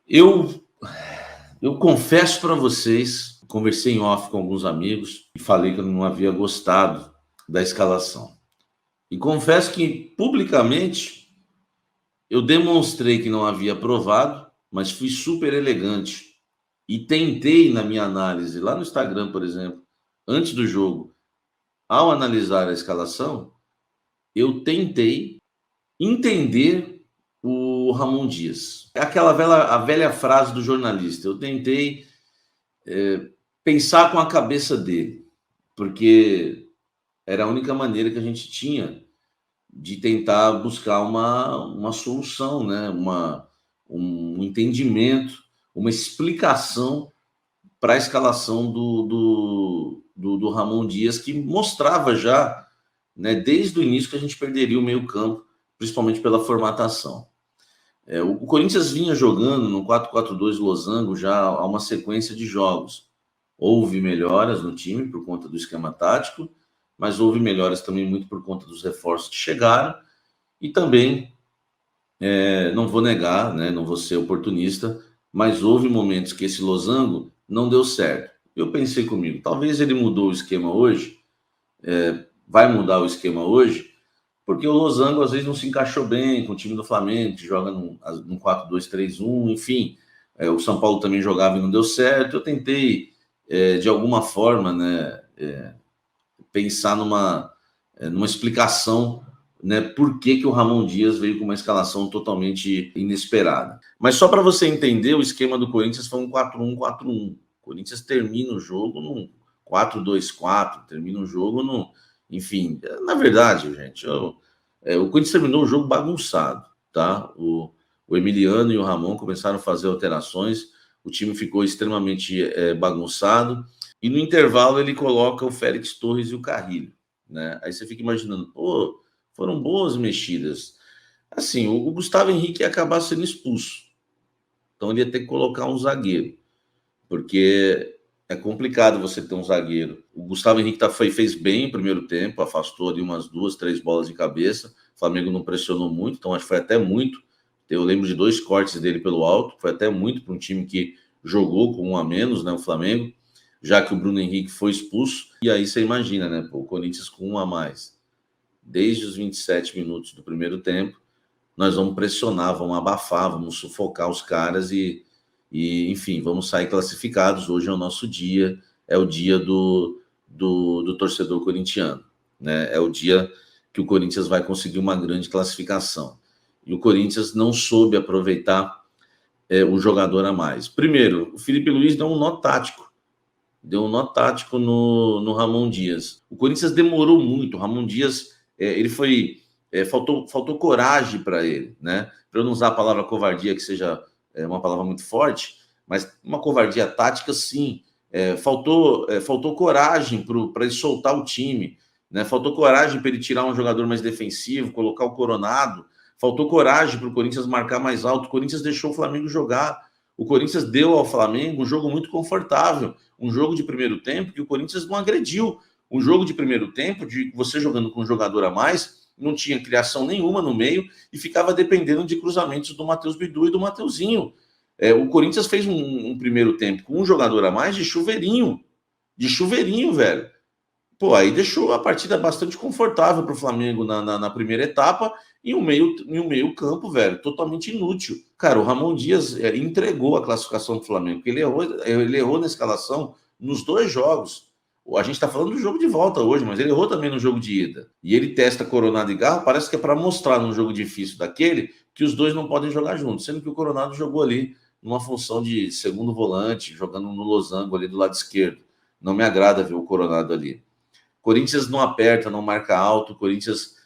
Eu, eu confesso para vocês, conversei em off com alguns amigos e falei que eu não havia gostado da escalação. E confesso que publicamente eu demonstrei que não havia aprovado, mas fui super elegante e tentei, na minha análise, lá no Instagram, por exemplo, antes do jogo, ao analisar a escalação, eu tentei entender o Ramon Dias. É a velha frase do jornalista. Eu tentei pensar com a cabeça dele, porque era a única maneira que a gente tinha de tentar buscar uma solução, né? Um entendimento, uma explicação para a escalação do Ramon Dias, que mostrava já, né, desde o início, que a gente perderia o meio-campo, principalmente pela formatação. O Corinthians vinha jogando no 4-4-2 losango já há uma sequência de jogos. Houve melhoras no time por conta do esquema tático, mas houve melhoras também muito por conta dos reforços que chegaram e também, não vou negar, né, não vou ser oportunista, mas houve momentos que esse losango não deu certo. Eu pensei comigo, talvez ele mudou o esquema hoje, vai mudar o esquema hoje, porque o losango às vezes não se encaixou bem com o time do Flamengo, que joga num 4-2-3-1, enfim. O São Paulo também jogava e não deu certo. Eu tentei, de alguma forma, né, pensar numa explicação, né, por que o Ramon Dias veio com uma escalação totalmente inesperada. Mas só para você entender, o esquema do Corinthians foi um 4-1-4-1. O Corinthians termina o jogo num 4-2-4, termina o jogo no... Enfim, na verdade, gente, o Corinthians terminou o jogo bagunçado, tá? O Emiliano e o Ramon começaram a fazer alterações, o time ficou extremamente bagunçado, e no intervalo ele coloca o Félix Torres e o Carrilho, né? Aí você fica imaginando, pô, foram boas mexidas. Assim, o Gustavo Henrique ia acabar sendo expulso, então ele ia ter que colocar um zagueiro, porque é complicado você ter um zagueiro. O Gustavo Henrique fez bem o primeiro tempo, afastou ali umas 2, 3 bolas de cabeça. O Flamengo não pressionou muito, então acho que foi até muito. Eu lembro de 2 cortes dele pelo alto, foi até muito para um time que jogou com um a menos, né, o Flamengo, já que o Bruno Henrique foi expulso. E aí você imagina, né, o Corinthians com um a mais. Desde os 27 minutos do primeiro tempo, nós vamos pressionar, vamos abafar, vamos sufocar os caras enfim, vamos sair classificados. Hoje é o nosso dia, é o dia do torcedor corintiano, né? É o dia que o Corinthians vai conseguir uma grande classificação. E o Corinthians não soube aproveitar o jogador a mais. Primeiro, o Felipe Luiz deu um nó tático. Deu um nó tático no Ramon Dias. O Corinthians demorou muito. O Ramon Dias, ele foi... faltou coragem para ele, né? Para eu não usar a palavra covardia, que seja uma palavra muito forte, mas uma covardia tática, sim. Faltou coragem para ele soltar o time, né? Faltou coragem para ele tirar um jogador mais defensivo, colocar o Coronado. Faltou coragem para o Corinthians marcar mais alto. O Corinthians deixou o Flamengo jogar. O Corinthians deu ao Flamengo um jogo muito confortável, um jogo de primeiro tempo que o Corinthians não agrediu. Um jogo de primeiro tempo, de você jogando com um jogador a mais, não tinha criação nenhuma no meio e ficava dependendo de cruzamentos do Matheus Bidu e do Mateuzinho. O Corinthians fez um primeiro tempo com um jogador a mais de chuveirinho, velho. Pô, aí deixou a partida bastante confortável para o Flamengo na primeira etapa e um meio campo, velho, totalmente inútil. Cara, o Ramon Dias entregou a classificação do Flamengo, porque ele errou na escalação nos 2 jogos. A gente está falando do jogo de volta hoje, mas ele errou também no jogo de ida. E ele testa Coronado e Garro, parece que é para mostrar num jogo difícil daquele que os dois não podem jogar juntos, sendo que o Coronado jogou ali numa função de segundo volante, jogando no losango ali do lado esquerdo. Não me agrada ver o Coronado ali. Corinthians não aperta, não marca alto, Corinthians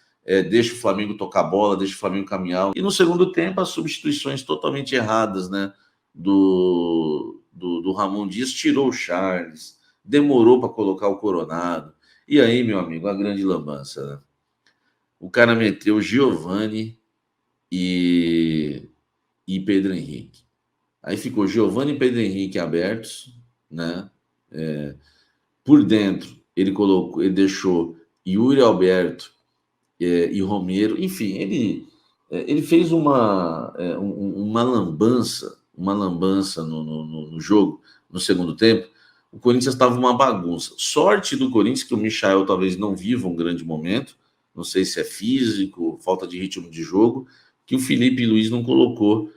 deixa o Flamengo tocar bola, deixa o Flamengo caminhar. E no segundo tempo, as substituições totalmente erradas, né, do Ramon Dias, tirou o Charles, demorou para colocar o Coronado. E aí, meu amigo, a grande lambança, né? O cara meteu Giovani e Pedro Henrique. Aí ficou Giovani e Pedro Henrique abertos, né? Por dentro, ele deixou Yuri Alberto e Romero. Enfim, ele fez uma lambança uma lambança no jogo, no segundo tempo. O Corinthians estava uma bagunça. Sorte do Corinthians que o Michael talvez não viva um grande momento, não sei se é físico, falta de ritmo de jogo, que o Felipe Luiz não colocou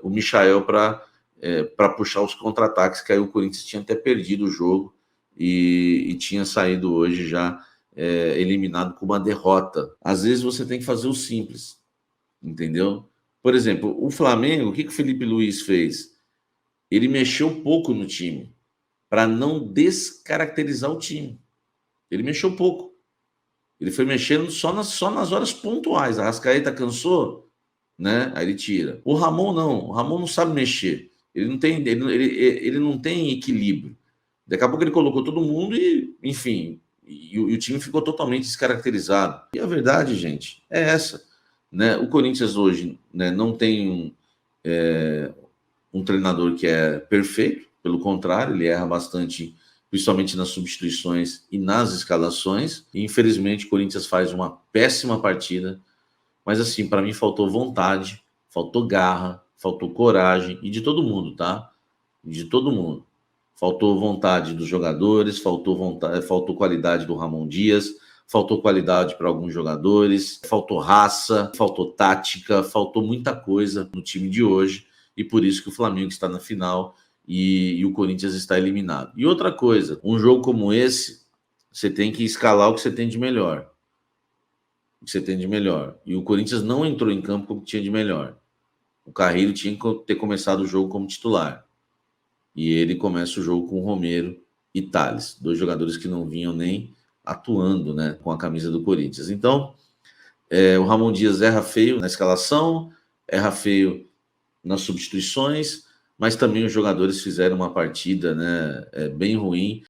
o Michael para puxar os contra-ataques, que aí o Corinthians tinha até perdido o jogo e tinha saído hoje já eliminado com uma derrota. Às vezes você tem que fazer o simples, entendeu? Por exemplo, o Flamengo, o que o Felipe Luiz fez? Ele mexeu pouco no time, para não descaracterizar o time. Ele mexeu pouco. Ele foi mexendo só nas horas pontuais. A Arrascaeta cansou, né? Aí ele tira. O Ramon não. O Ramon não sabe mexer. Ele não tem equilíbrio. Daqui a pouco ele colocou todo mundo e, enfim, e o time ficou totalmente descaracterizado. E a verdade, gente, é essa. Né? O Corinthians hoje, né, não tem um treinador que é perfeito, pelo contrário, ele erra bastante, principalmente nas substituições e nas escalações. E, infelizmente, o Corinthians faz uma péssima partida, mas assim, para mim faltou vontade, faltou garra, faltou coragem, e de todo mundo, tá? De todo mundo. Faltou vontade dos jogadores, faltou qualidade do Ramon Dias, faltou qualidade para alguns jogadores, faltou raça, faltou tática, faltou muita coisa no time de hoje, e por isso que o Flamengo está na final e o Corinthians está eliminado. E outra coisa, um jogo como esse, você tem que escalar o que você tem de melhor. O que você tem de melhor. E o Corinthians não entrou em campo com o que tinha de melhor. O Carrillo tinha que ter começado o jogo como titular. E ele começa o jogo com Romero e Thales, dois jogadores que não vinham nem atuando, né, com a camisa do Corinthians. Então, o Ramon Dias erra feio na escalação, erra feio nas substituições, mas também os jogadores fizeram uma partida, né, bem ruim.